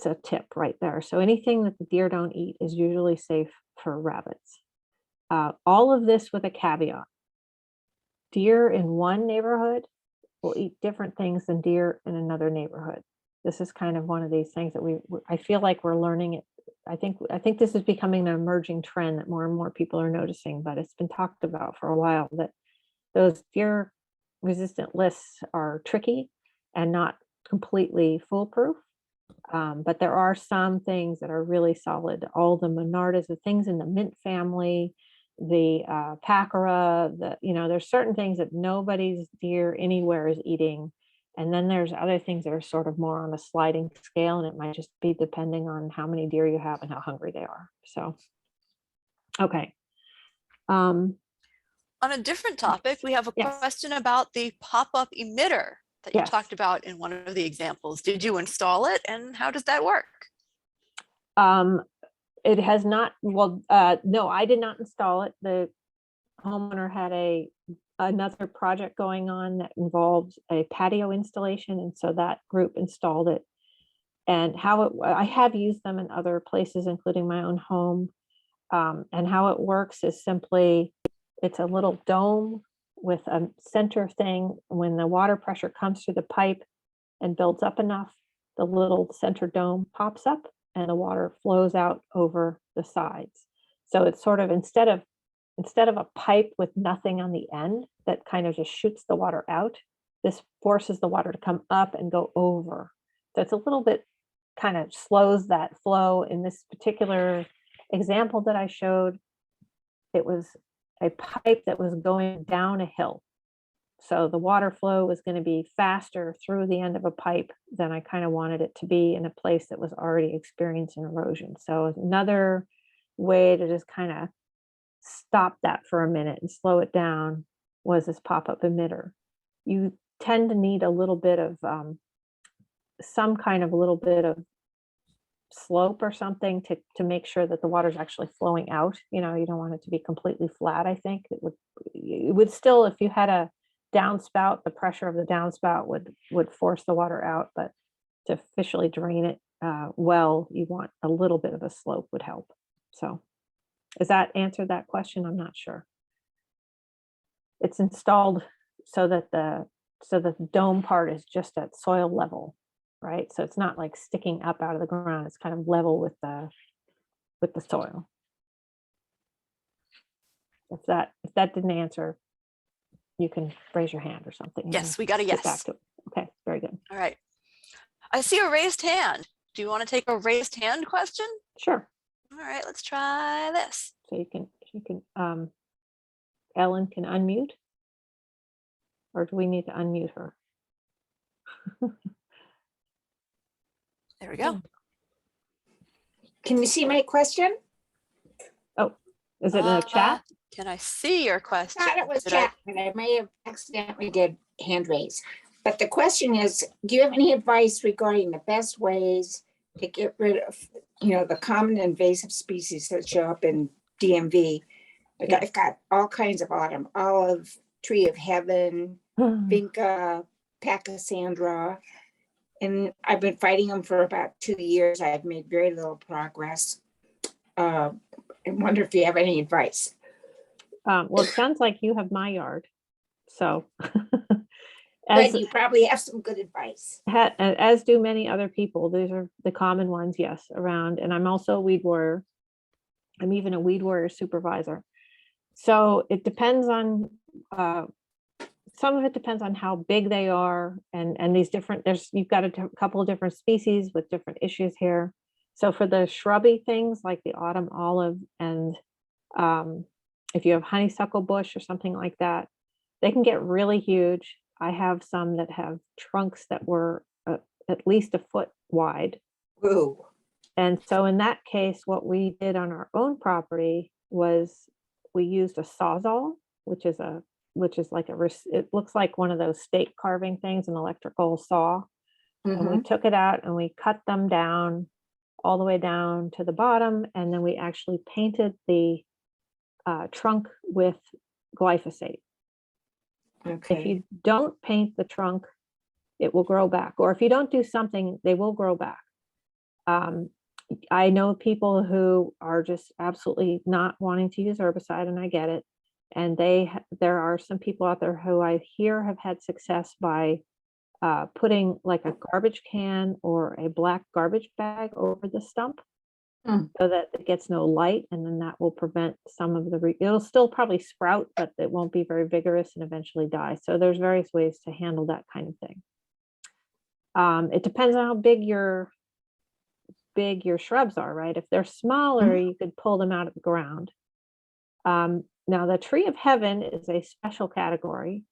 A: a tip right there. So anything that the deer don't eat is usually safe for rabbits. All of this with a caveat. Deer in one neighborhood will eat different things than deer in another neighborhood. This is kind of one of these things that I feel like we're learning it. I think this is becoming an emerging trend that more and more people are noticing, but it's been talked about for a while that those deer resistant lists are tricky and not completely foolproof. But there are some things that are really solid. All the monardas, the things in the mint family, the Pachyra, there's certain things that nobody's deer anywhere is eating. And then there's other things that are sort of more on a sliding scale, and it might just be depending on how many deer you have and how hungry they are. So, okay.
B: On a different topic, we have a
A: Yes.
B: question about the pop-up emitter that you
A: Yes.
B: talked about in one of the examples. Did you install it and how does that work?
A: It has not, well, no, I did not install it. The homeowner had another project going on that involved a patio installation, and so that group installed it. And I have used them in other places, including my own home. And how it works is simply, it's a little dome with a center thing. When the water pressure comes through the pipe and builds up enough, the little center dome pops up and the water flows out over the sides. So it's sort of, instead of a pipe with nothing on the end that kind of just shoots the water out, this forces the water to come up and go over. So it's a little bit, kind of slows that flow. In this particular example that I showed, it was a pipe that was going down a hill. So the water flow was going to be faster through the end of a pipe than I kind of wanted it to be in a place that was already experiencing erosion. So another way to just kind of stop that for a minute and slow it down was this pop-up emitter. You tend to need a little bit of some kind of a little bit of slope or something to make sure that the water is actually flowing out. You don't want it to be completely flat. I think it would still, if you had a downspout, the pressure of the downspout would force the water out, but to officially drain it well, you want a little bit of a slope would help. So does that answer that question? I'm not sure. It's installed so that the dome part is just at soil level, right? So it's not like sticking up out of the ground. It's kind of level with the soil. If that didn't answer you can raise your hand or something. and
B: Yes, we got a
A: get back
B: yes.
A: to it. Okay, very good.
B: All right. I see a raised hand. Do you want to take a raised hand question?
A: Sure.
B: All right, let's try this.
A: So you can, Ellen can unmute? Or do we need to unmute her?
B: There we go.
C: Can you see my question?
A: Is it in the chat?
B: Can I see your question?
C: Thought it was
B: Did I-
C: chat, but I may have accidentally did hand raise. But the question is, do you have any advice regarding the best ways to get rid of, the common invasive species that show up in DMV? Like I've got all kinds of autumn olive, tree of heaven, vinca, pachysandra, and I've been fighting them for about 2 years. I've made very little progress. I wonder if you have any advice.
A: Well, it sounds like you have my yard. So
C: But you probably have some good advice.
A: as do many other people, these are the common ones, yes, around. And I'm also a weed warrior. I'm even a weed warrior supervisor. So it depends on, some of it depends on how big they are and these different, you've got a couple of different species with different issues here. So for the shrubby things like the autumn olive and if you have honeysuckle bush or something like that, they can get really huge. I have some that have trunks that were at least a foot wide.
C: Ooh.
A: And so in that case, what we did on our own property was we used a sawzall, which is like it looks like one of those stake carving things, an electrical saw. And we took it out and we cut them down all the way down to the bottom. And then we actually painted the trunk with glyphosate.
C: Okay.
A: If you don't paint the trunk, it will grow back. Or if you don't do something, they will grow back. I know people who are just absolutely not wanting to use herbicide, and I get it. And there are some people out there who I hear have had success by putting like a garbage can or a black garbage bag over the stump so that it gets no light, and then that will prevent some of the, it'll still probably sprout, but it won't be very vigorous and eventually die. So there's various ways to handle that kind of thing. It depends on how big your shrubs are, right? If they're smaller, you could pull them out of the ground. Now the tree of heaven is a special category.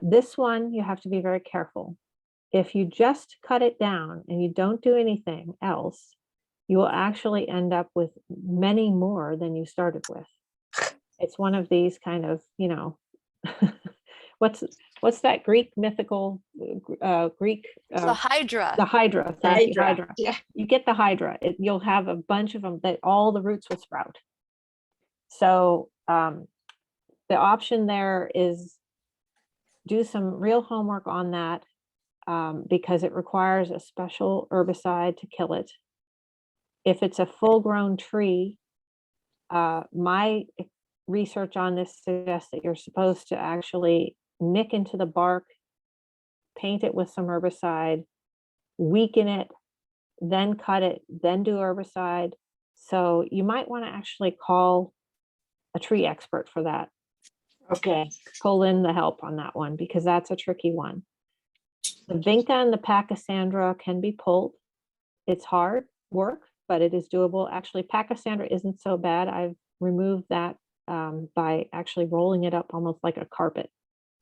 A: This one, you have to be very careful. If you just cut it down and you don't do anything else, you will actually end up with many more than you started with. It's one of these kind of, what's that Greek mythical Greek?
B: The Hydra.
A: The Hydra. Thank you, Hydra.
C: Yeah.
A: You get the Hydra. You'll have a bunch of them that all the roots will sprout. So the option there is do some real homework on that because it requires a special herbicide to kill it. If it's a full-grown tree, my research on this suggests that you're supposed to actually nick into the bark, paint it with some herbicide, weaken it, then cut it, then do herbicide. So you might want to actually call a tree expert for that.
C: Okay.
A: Pull in the help on that one because that's a tricky one. The vinca and the pachysandra can be pulled. It's hard work, but it is doable. Actually, pachysandra isn't so bad. I've removed that by actually rolling it up almost like a carpet.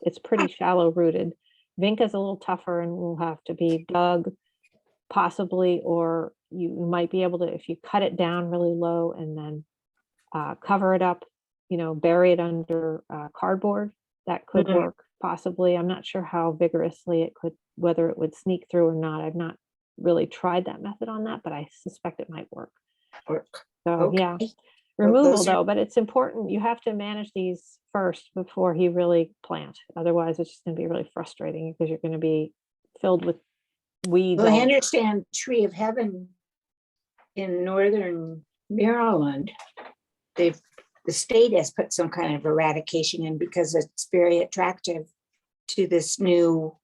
A: It's pretty shallow rooted. Vinca is a little tougher and will have to be dug possibly, or you might be able to, if you cut it down really low and then cover it up, bury it under cardboard, that could work possibly. I'm not sure how vigorously it could, whether it would sneak through or not. I've not really tried that method on that, but I suspect it might work. So yeah, removal though, but it's important. You have to manage these first before you really plant. Otherwise it's just going to be really frustrating because you're going to be filled with weeds.
C: Well, I understand Tree of Heaven in northern Maryland, the state has put some kind of eradication in because it's very attractive to this new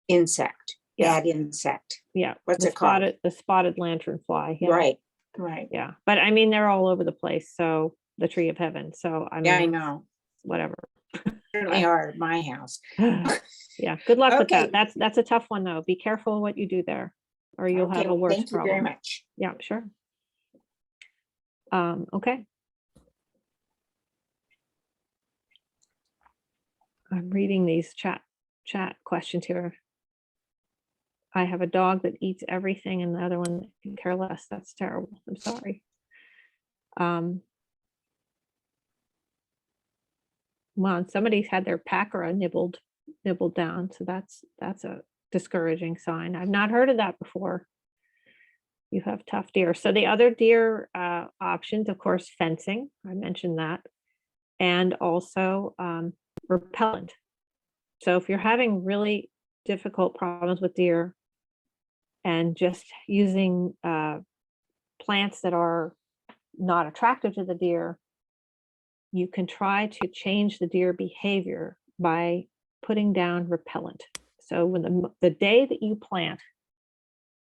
C: insect. Bad insect.
A: Yeah.
C: What's it called?
A: The spotted lanternfly. Yeah.
C: Right.
A: Yeah. But I mean, they're all over the place. So the Tree of Heaven. So I mean,
C: I know.
A: whatever.
C: certainly are at my house.
A: Yeah, good luck with
C: Okay.
A: that. That's a tough one though. Be careful what you do there, or you'll have
C: Okay,
A: a worse
C: thank you very
A: problem.
C: much.
A: Yeah, sure. Okay. I'm reading these chat questions here. I have a dog that eats everything and the other one that can care less. That's terrible. I'm sorry. Well, and somebody's had their Packera nibbled down, so that's a discouraging sign. I've not heard of that before. You have tough deer. So the other deer options, of course, fencing. I mentioned that, and also repellent. So if you're having really difficult problems with deer and just using plants that are not attractive to the deer, you can try to change the deer behavior by putting down repellent. So when the day that you plant,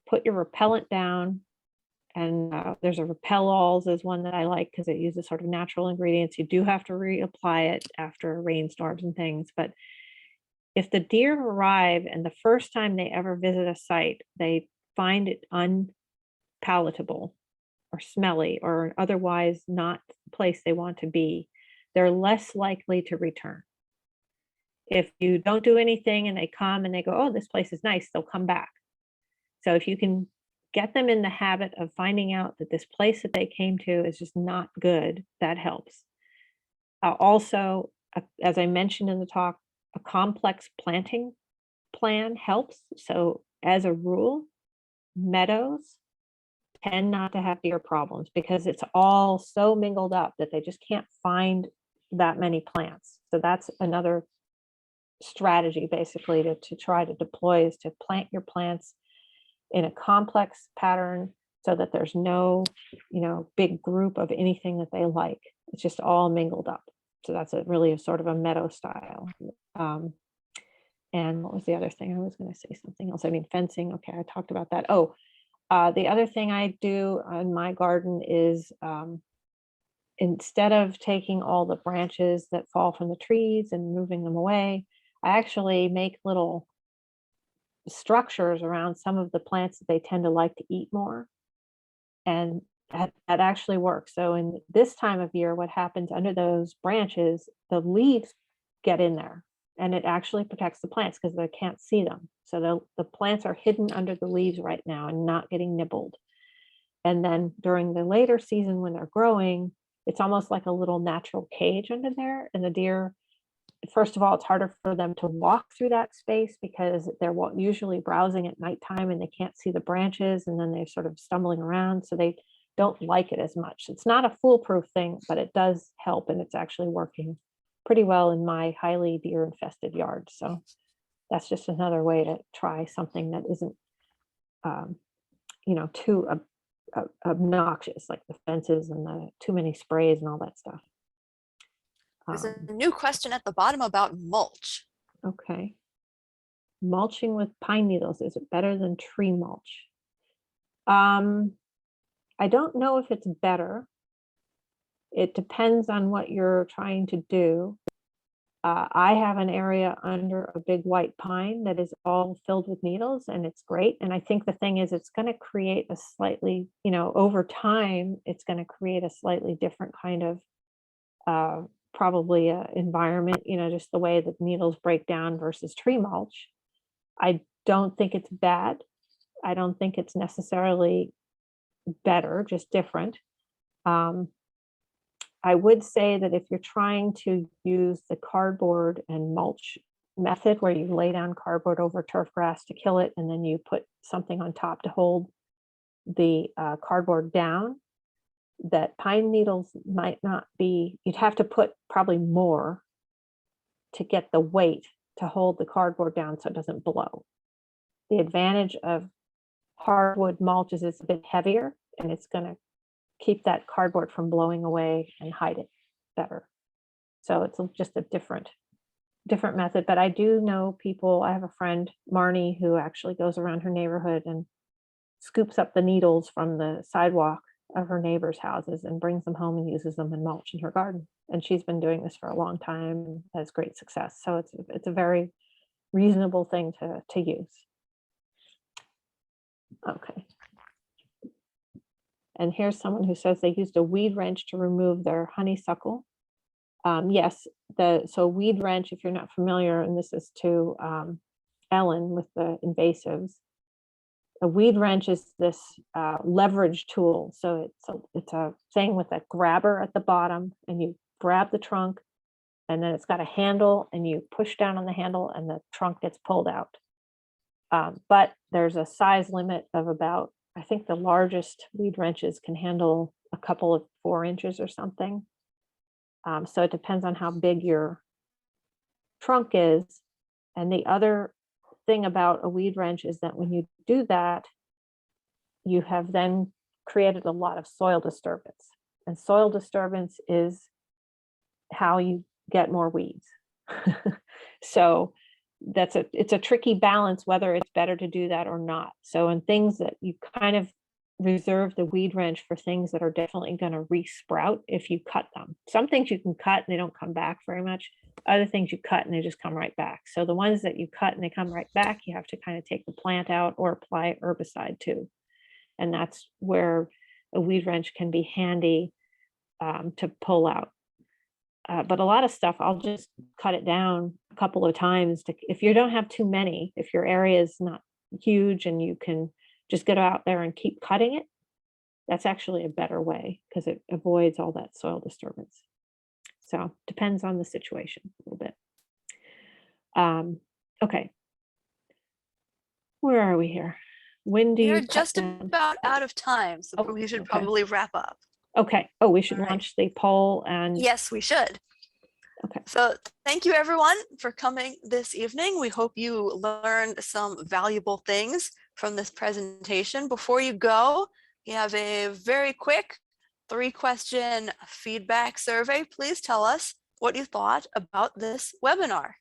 A: put your repellent down, and there's a Repel-Alls is one that I like because it uses sort of natural ingredients. You do have to reapply it after rainstorms and things, but if the deer arrive and the first time they ever visit a site, they find it unpalatable or smelly or otherwise not the place they want to be, they're less likely to return. If you don't do anything and they come and they go, oh, this place is nice, they'll come back. So if you can get them in the habit of finding out that this place that they came to is just not good, that helps. Also, as I mentioned in the talk, a complex planting plan helps. So as a rule, meadows tend not to have deer problems because it's all so mingled up that they just can't find that many plants. So that's another strategy basically to try to deploy, is to plant your plants in a complex pattern so that there's no, big group of anything that they like. It's just all mingled up. So that's really a sort of a meadow style. And what was the other thing? I was going to say something else. I mean, fencing. Okay, I talked about that. Oh, the other thing I do in my garden is instead of taking all the branches that fall from the trees and moving them away, I actually make little structures around some of the plants that they tend to like to eat more. And that actually works. So in this time of year, what happens under those branches, the leaves get in there and it actually protects the plants because they can't see them. So the plants are hidden under the leaves right now and not getting nibbled. And then during the later season when they're growing, it's almost like a little natural cage under there. And the deer, first of all, it's harder for them to walk through that space because they're usually browsing at nighttime and they can't see the branches, and then they're sort of stumbling around. So they don't like it as much. It's not a foolproof thing, but it does help, and it's actually working pretty well in my highly deer infested yard. So that's just another way to try something that isn't, too obnoxious, like the fences and the too many sprays and all that stuff.
B: There's a new question at the bottom about mulch.
A: Okay. Mulching with pine needles, is it better than tree mulch? I don't know if it's better. It depends on what you're trying to do. I have an area under a big white pine that is all filled with needles, and it's great. And I think the thing is, it's going to create a slightly, over time, it's going to create a slightly different kind of probably environment, just the way that needles break down versus tree mulch. I don't think it's bad. I don't think it's necessarily better, just different. I would say that if you're trying to use the cardboard and mulch method, where you lay down cardboard over turf grass to kill it, and then you put something on top to hold the cardboard down, that pine needles might not be, you'd have to put probably more to get the weight to hold the cardboard down so it doesn't blow. The advantage of hardwood mulch is it's a bit heavier and it's going to keep that cardboard from blowing away and hide it better. So it's just a different method. But I do know people, I have a friend, Marnie, who actually goes around her neighborhood and scoops up the needles from the sidewalk of her neighbors' houses and brings them home and uses them in mulch in her garden. and she's been doing this for a long time and has great success. So it's a very reasonable thing to use. Okay. And here's someone who says they used a weed wrench to remove their honeysuckle. Yes, so weed wrench, if you're not familiar, and this is to Ellen with the invasives, a weed wrench is this leverage tool. So it's a thing with a grabber at the bottom, and you grab the trunk, and then it's got a handle, and you push down on the handle, and the trunk gets pulled out. But there's a size limit of about, I think the largest weed wrenches can handle a couple of 4 inches or something. So it depends on how big your trunk is. And the other thing about a weed wrench is that when you do that, you have then created a lot of soil disturbance. And soil disturbance is how you get more weeds. So it's a tricky balance whether it's better to do that or not. So in things that you kind of reserve the weed wrench for things that are definitely going to re-sprout if you cut them. Some things you can cut and they don't come back very much. Other things you cut and they just come right back. So the ones that you cut and they come right back, you have to kind of take the plant out or apply herbicide to. And that's where a weed wrench can be handy to pull out. But a lot of stuff, I'll just cut it down a couple of times. If you don't have too many, if your area is not huge and you can just get out there and keep cutting it, that's actually a better way because it avoids all that soil disturbance. So depends on the situation a little bit. Okay. Where are we here? When do you
B: We're
A: cut
B: just
A: down?
B: about out of time, so
A: Oh,
B: we should
A: okay.
B: probably wrap up.
A: Okay. Oh, we should
B: All right.
A: launch the poll and
B: Yes, we should.
A: okay.
B: So thank you everyone for coming this evening. We hope you learned some valuable things from this presentation. Before you go, we have a very quick 3-question feedback survey. Please tell us what you thought about this webinar.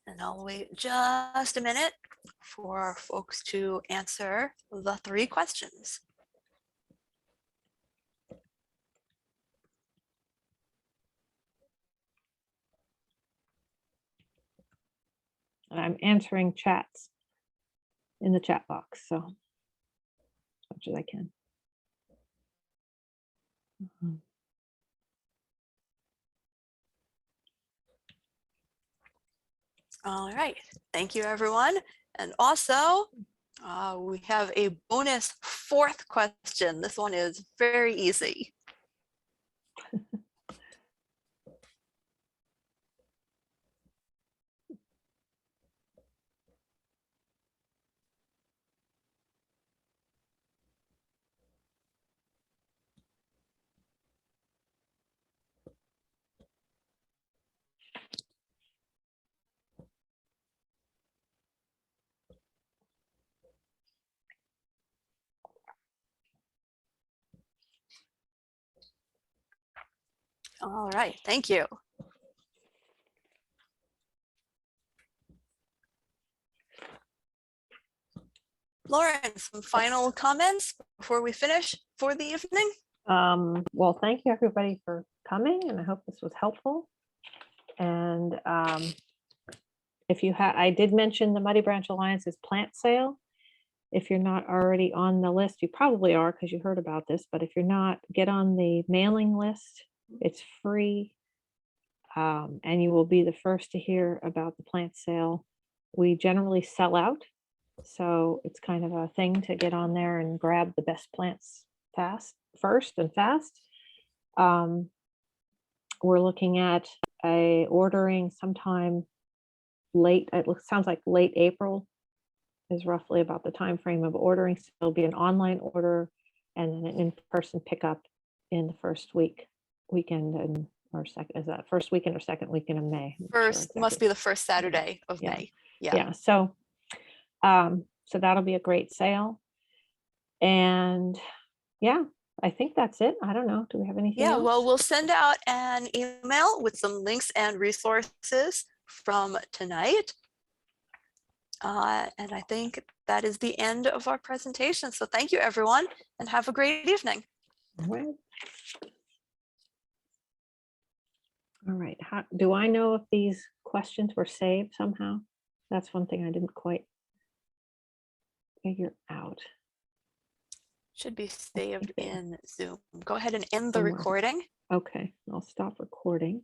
B: And I'll wait just a minute for folks to answer the 3 questions.
A: I'm answering chats in the chat box, so as much as I can.
B: All right, thank you everyone. And also we have a bonus 4th question. This one is very easy. All right, thank you. Lauren, some final comments before we finish for the evening?
A: Well, thank you everybody for coming, and I hope this was helpful. And if you have, I did mention the Muddy Branch Alliance's plant sale. If you're not already on the list, you probably are because you heard about this, but if you're not, get on the mailing list. It's free, and you will be the first to hear about the plant sale. We generally sell out, so it's kind of a thing to get on there and grab the best plants first and fast. We're looking at ordering sometime late, sounds like late April is roughly about the time frame of ordering. So it'll be an online order and then an in-person pickup in the first week weekend and or second, is that first weekend or second weekend of May? I'm not sure
B: First, must
A: exactly.
B: be the first Saturday of
A: Yeah.
B: May. Yeah.
A: Yeah, so so that'll be a great sale. And yeah, I think that's it. I don't know. Do we have anything
B: Yeah,
A: else?
B: well, we'll send out an email with some links and resources from tonight. And I think that is the end of our presentation. So thank you, everyone, and have a great evening.
A: All right. All right. How, do I know if these questions were saved somehow? That's one thing I didn't quite figure out.
B: Should be saved
A: they-
B: in Zoom. Go ahead and end the
A: Somewhere.
B: recording.
A: Okay, I'll stop recording.